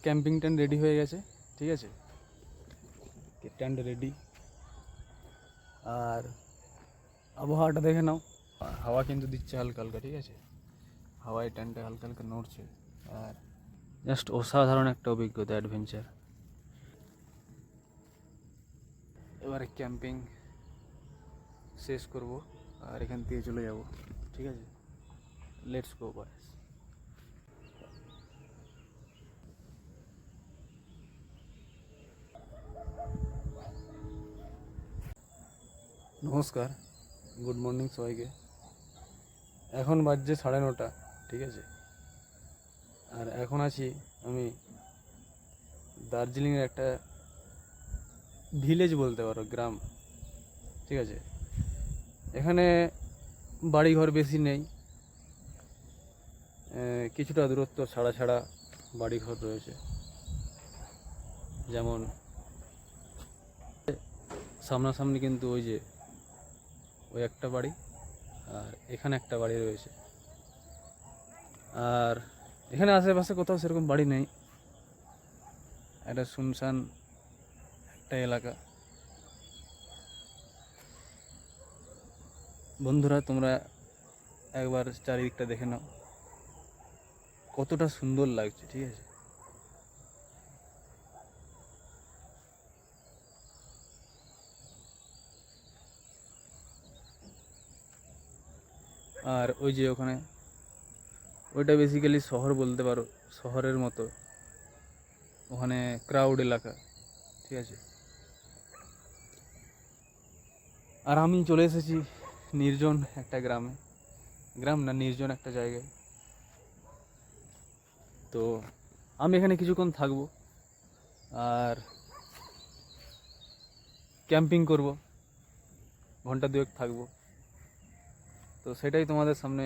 Camping tent ready হয়ে গেছে, ঠিক আছে, টেন্ট রেডি। আর আবহাওয়াটা দেখে নাও, হাওয়া কিন্তু দিচ্ছে হালকা হালকা, ঠিক আছে, হাওয়ায় টেন্টটা হালকা হালকা নড়ছে। আর জাস্ট অসাধারণ একটা অভিজ্ঞতা, অ্যাডভেঞ্চার। এবারে ক্যাম্পিং শেষ করব আর এখান থেকে চলে যাব, ঠিক আছে, লেটস গো বয়েস। নমস্কার, গুড মর্নিং সবাইকে। এখন বাজছে 9:30, ঠিক আছে। আর এখন আছি আমি দার্জিলিংয়ের একটা ভিলেজ বলতে পারো, গ্রাম, ঠিক আছে। এখানে বাড়িঘর বেশি নেই, কিছুটা দূরত্ব ছাড়া ছাড়া বাড়িঘর রয়েছে। যেমন সামনাসামনি কিন্তু ওই একটা বাড়ি, আর এখানে একটা বাড়ি রয়েছে। আর এখানে আশেপাশে কোথাও সেরকম বাড়ি নেই, একটা শুনশান একটা এলাকা। বন্ধুরা, তোমরা একবার চারিদিকটা দেখে নাও, কতটা সুন্দর লাগছে, ঠিক আছে। আর ওখানে ওইটা বেসিক্যালি শহর বলতে পারো, শহরের মতো, ওখানে ক্রাউড এলাকা, ঠিক আছে। আর আমি চলে এসেছি নির্জন একটা গ্রামে, গ্রাম না, নির্জন একটা জায়গায়। তো আমি এখানে কিছুক্ষণ থাকবো আর ক্যাম্পিং করব, ঘন্টা দুয়েক থাকবো। তো সেটাই তোমাদের সামনে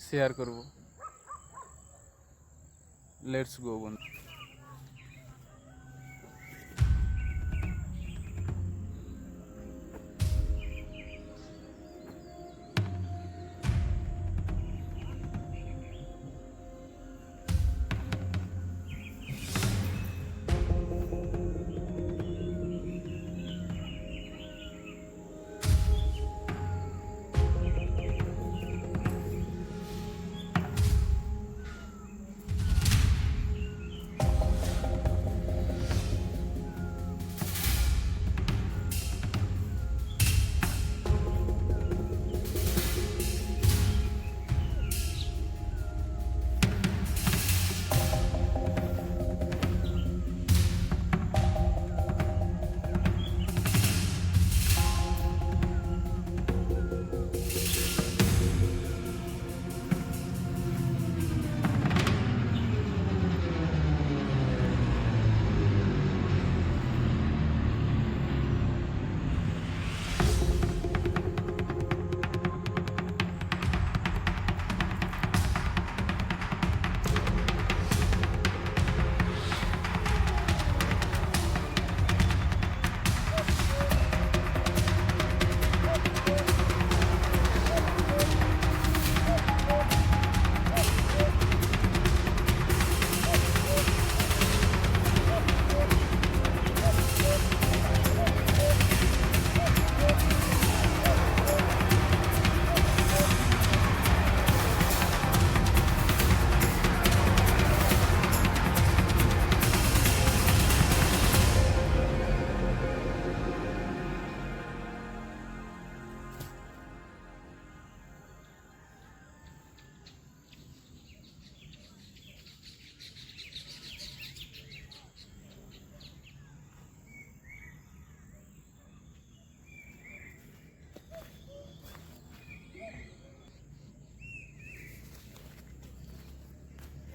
শেয়ার করব। লেটস গো বন্ধু।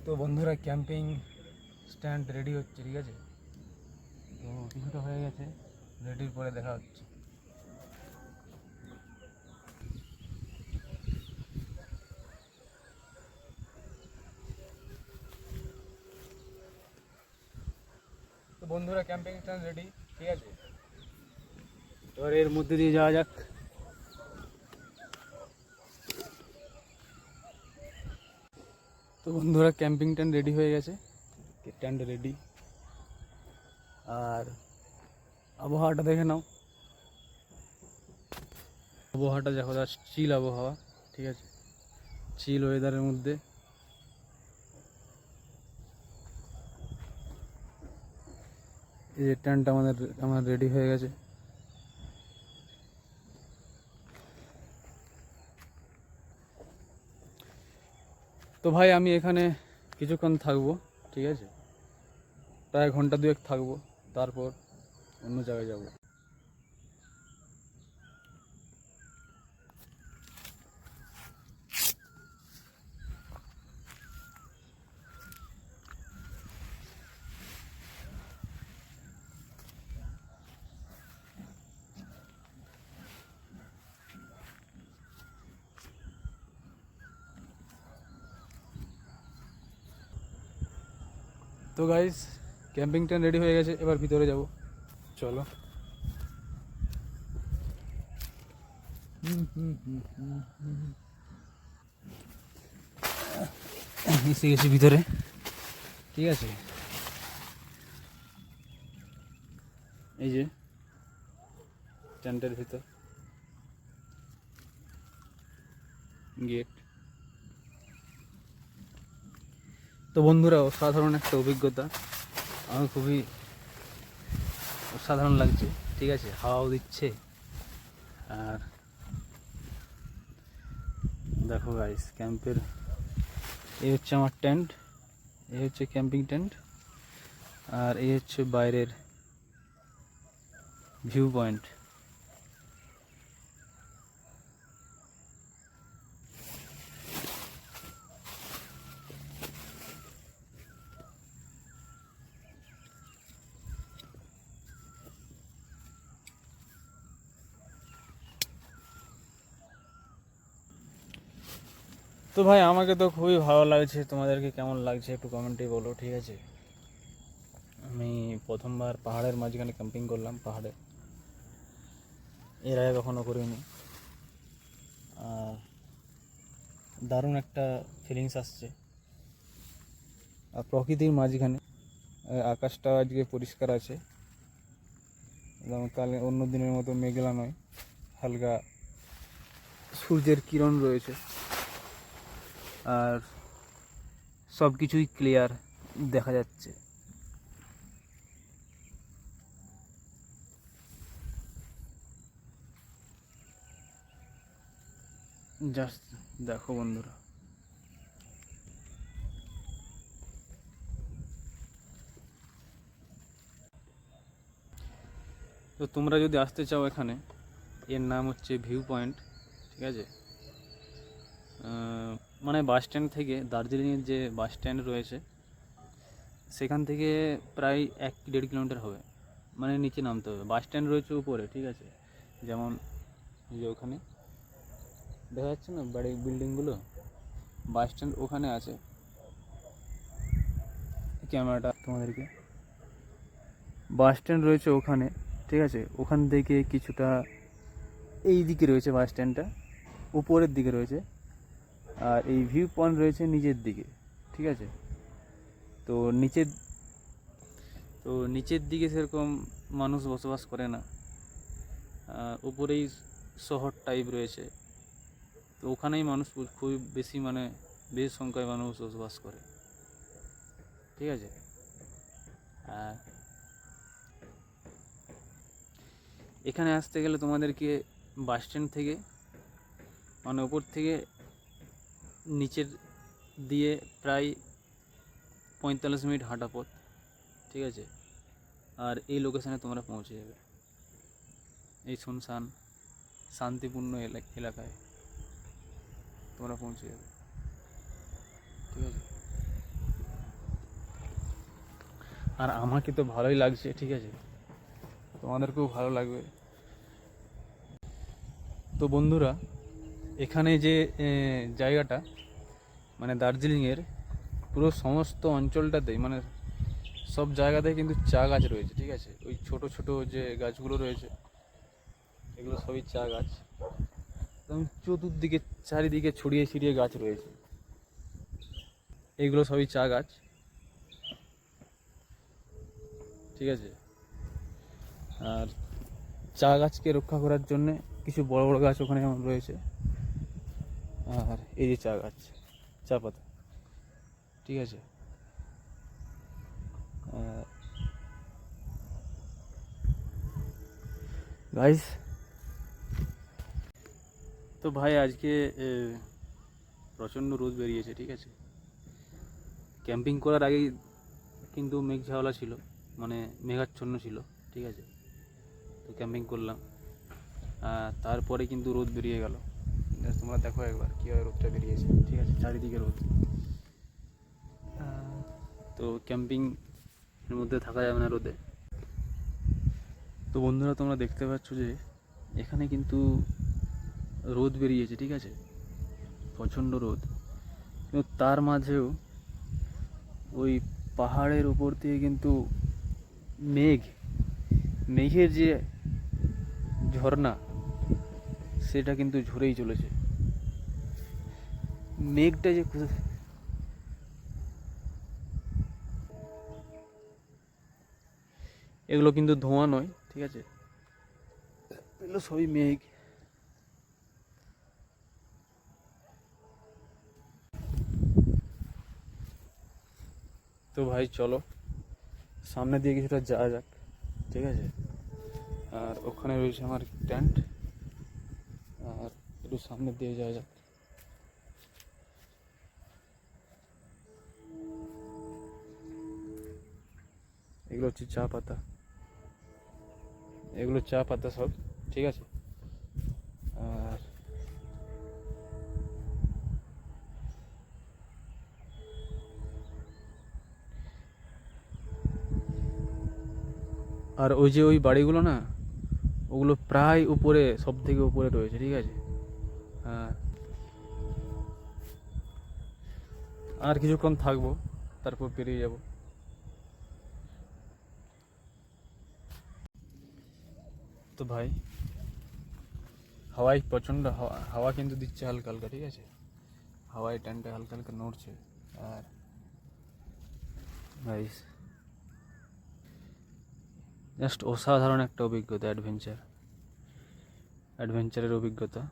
তো বন্ধুরা, ক্যাম্পিং স্ট্যান্ড রেডি হচ্ছে, ঠিক আছে। তো কিছুটা হয়ে গেছে, রেডির পরে দেখা হচ্ছে। তো বন্ধুরা, ক্যাম্পিং স্ট্যান্ড রেডি, ঠিক আছে। এবার এর মধ্যে দিয়ে যাওয়া যাক। তো বন্ধুরা, ক্যাম্পিং টেন্ট রেডি হয়ে গেছে, টেন্ট রেডি। আর আবহাওয়াটা দেখে নাও, আবহাওয়াটা দেখো, চিল আবহাওয়া, ঠিক আছে, চিল ওয়েদারের মধ্যে। এই যে টেন্ট আমার রেডি হয়ে গেছে। তো ভাই আমি এখানে কিছুক্ষণ থাকবো, ঠিক আছে, প্রায় ঘন্টা দুয়েক থাকবো, তারপর অন্য জায়গায় যাব। তো গাইস, ক্যাম্পিং টেন্ট রেডি হয়ে গেছে, এবার ভিতরে যাব, চলো। এসে গেছি ভিতরে, ঠিক আছে, এই যে টেন্টের ভিতর গেট। তো বন্ধুরা, অসাধারণ একটা অভিজ্ঞতা, আমার খুবই অসাধারণ লাগছে, ঠিক আছে, হাওয়াও দিচ্ছে। আর দেখো গাইস, ক্যাম্পের এই হচ্ছে আমার টেন্ট, এই হচ্ছে ক্যাম্পিং টেন্ট, আর এই হচ্ছে বাইরের ভিউ পয়েন্ট। তো ভাই আমাকে তো খুবই ভালো লাগছে, তোমাদেরকে কেমন লাগছে একটু কমেন্টে বলো, ঠিক আছে। আমি প্রথমবার পাহাড়ের মাঝখানে ক্যাম্পিং করলাম, পাহাড়ে, এর আগে কখনো করিনি। আর দারুণ একটা ফিলিংস আসছে, আর প্রকৃতির মাঝখানে, আকাশটা আজকে পরিষ্কার আছে, যেমন কালে অন্য দিনের মতো মেঘলা নয়, হালকা সূর্যের কিরণ রয়েছে, আর সব কিছুই ক্লিয়ার দেখা যাচ্ছে। জাস্ট দেখো বন্ধুরা, তো তোমরা যদি আসতে চাও এখানে, এর নাম হচ্ছে ভিউ পয়েন্ট, ঠিক আছে, মানে বাস স্ট্যান্ড থেকে, দার্জিলিংয়ের যে বাস স্ট্যান্ড রয়েছে সেখান থেকে প্রায় 1-1.5 কিলোমিটার হবে, মানে নিচে নামতে হবে। বাস স্ট্যান্ড রয়েছে উপরে, ঠিক আছে, যেমন এই যে ওখানে দেখা যাচ্ছে না বাড়ির বিল্ডিংগুলো, বাস স্ট্যান্ড ওখানে আছে। ক্যামেরাটা তোমাদেরকে, বাস স্ট্যান্ড রয়েছে ওখানে, ঠিক আছে, ওখান থেকে কিছুটা এই দিকে রয়েছে বাস স্ট্যান্ডটা, উপরের দিকে রয়েছে, আর এই ভিউ পয়েন্ট রয়েছে নিচের দিকে, ঠিক আছে। তো নিচের দিকে সেরকম মানুষ বসবাস করে না, উপরেই শহর টাইপ রয়েছে, তো ওখানেই মানুষ খুবই বেশি, মানে বেশি সংখ্যায় মানুষ বসবাস করে, ঠিক আছে। আর এখানে আসতে গেলে তোমাদেরকে বাস স্ট্যান্ড থেকে, মানে ওপর থেকে নিচের দিয়ে প্রায় 45 মিনিট হাঁটা পথ, ঠিক আছে, আর এই লোকেশানে তোমরা পৌঁছে যাবে, এই শুনশান শান্তিপূর্ণ এলাকায় তোমরা পৌঁছে যাবে, ঠিক আছে। আর আমাকে তো ভালোই লাগছে, ঠিক আছে, তোমাদেরকেও ভালো লাগবে। তো বন্ধুরা, এখানে যে জায়গাটা, মানে দার্জিলিংয়ের পুরো সমস্ত অঞ্চলটাতেই, মানে সব জায়গাতেই কিন্তু চা গাছ রয়েছে, ঠিক আছে, ওই ছোট ছোট যে গাছগুলো রয়েছে এগুলো সবই চা গাছ, একদম চতুর্দিকে চারিদিকে ছড়িয়ে ছিটিয়ে গাছ রয়েছে, এইগুলো সবই চা গাছ। ঠিক আছে। আর চা গাছকে রক্ষা করার জন্যে কিছু বড় বড় গাছ ওখানে যেমন রয়েছে, আর এই যে চা গাছ, চা পাতা, ঠিক আছে। গাইস, তো ভাই আজকে প্রচণ্ড রোদ বেরিয়েছে, ঠিক আছে। ক্যাম্পিং করার আগেই কিন্তু মেঘ ঝাওলা ছিল, মানে মেঘাচ্ছন্ন ছিল, ঠিক আছে। তো ক্যাম্পিং করলাম, তারপরে কিন্তু রোদ বেরিয়ে গেল। তোমরা দেখো একবার কীভাবে রোদটা বেরিয়েছে, ঠিক আছে, চারিদিকে রোদ। তো ক্যাম্পিং এর মধ্যে থাকা যাবে না রোদে। তো বন্ধুরা, তোমরা দেখতে পাচ্ছ যে এখানে কিন্তু রোদ বেরিয়েছে, ঠিক আছে, প্রচণ্ড রোদ। কিন্তু তার মাঝেও ওই পাহাড়ের উপর দিয়ে কিন্তু মেঘের যে ঝর্ণা, সেটা কিন্তু ঝরেই চলেছে। মেঘটা যে এগুলো কিন্তু ধোঁয়া নয়, ঠিক আছে, এগুলো সবই মেঘ। তো ভাই চলো সামনে দিয়ে কিছুটা যাওয়া যাক, ঠিক আছে। আর ওখানে রয়েছে আমার টেন্ট, আর একটু সামনের দিয়ে যাওয়া যাক। এগুলো হচ্ছে চা পাতা, এগুলো চা পাতা সব, ঠিক আছে। আর আর ওই যে ওই বাড়িগুলো না, ওগুলো প্রায় উপরে, সব থেকে উপরে রয়েছে, ঠিক আছে। আর কিছুক্ষণ থাকবো, তারপর বেরিয়ে যাব। তো ভাই হাওয়ায় প্রচণ্ড হাওয়া কিন্তু দিচ্ছে হালকা হালকা, ঠিক আছে। হাওয়ায় টেন্টটা হালকা হালকা নড়ছে। আর ভাই জাস্ট অসাধারণ একটা অভিজ্ঞতা, অ্যাডভেঞ্চারের অভিজ্ঞতা।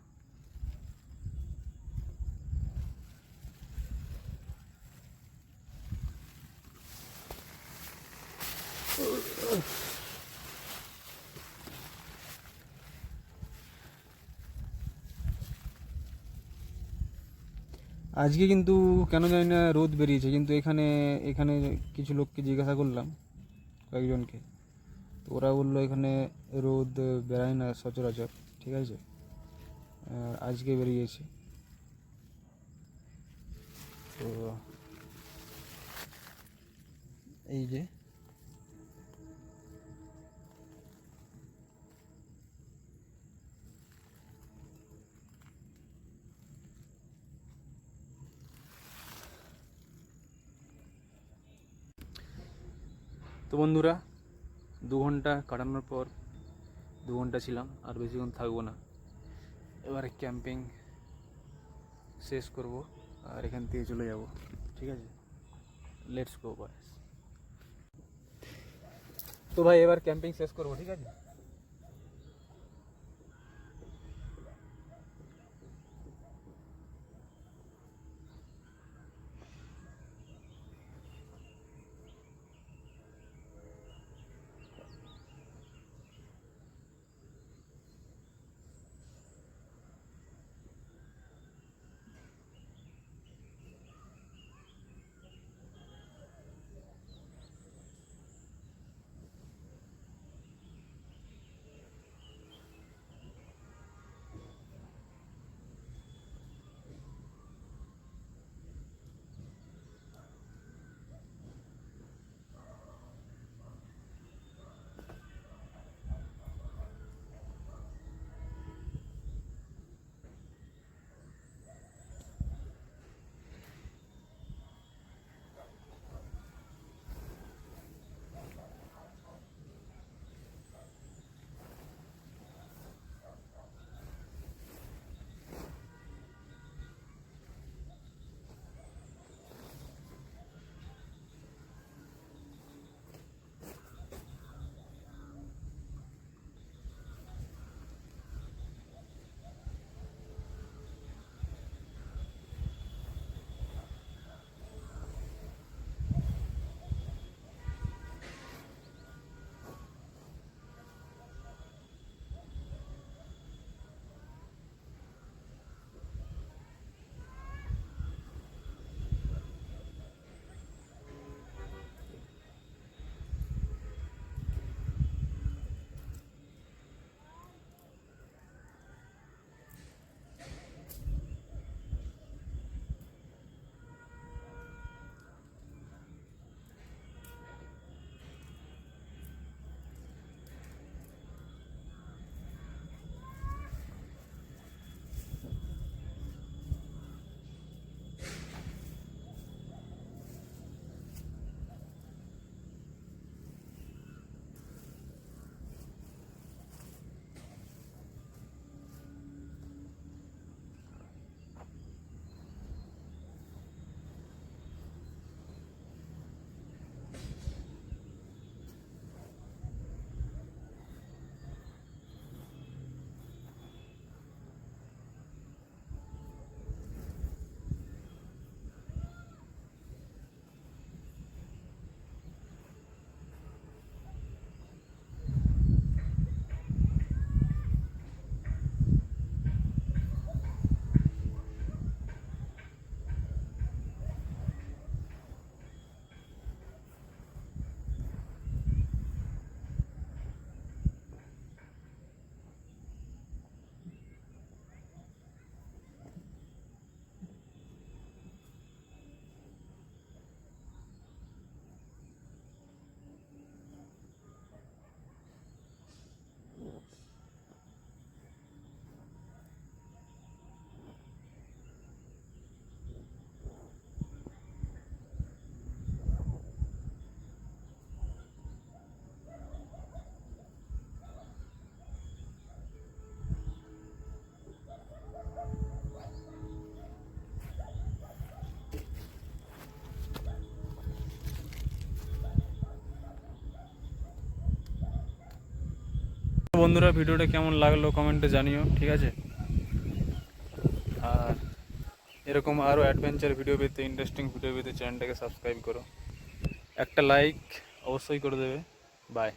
আজকে কিন্তু কেন জানি না রোদ বেরিয়েছে, কিন্তু এখানে এখানে কিছু লোককে জিজ্ঞাসা করলাম, কয়েকজনকে, তো ওরা বললো এখানে রোদ বেরায় না সচরাচর, ঠিক আছে, আর আজকে বেরিয়েছে। তো এই যে তো বন্ধুরা, 2 ঘন্টা কাটানোর পর, 2 ঘন্টা ছিলাম, আর বেশিক্ষণ থাকবো না। এবারে ক্যাম্পিং শেষ করব আর এখান থেকে চলে যাব, ঠিক আছে। লেটস গো বয়েস। তো ভাই এবার ক্যাম্পিং শেষ করবো, ঠিক আছে। বন্ধুরা, ভিডিওটা কেমন লাগলো কমেন্টে জানিও, ঠিক আছে? আর এরকম আরও অ্যাডভেঞ্চার ভিডিও পেতে, ইন্টারেস্টিং ভিডিও পেতে চ্যানেলটাকে সাবস্ক্রাইব করো, একটা লাইক অবশ্যই করে দেবে। বাই।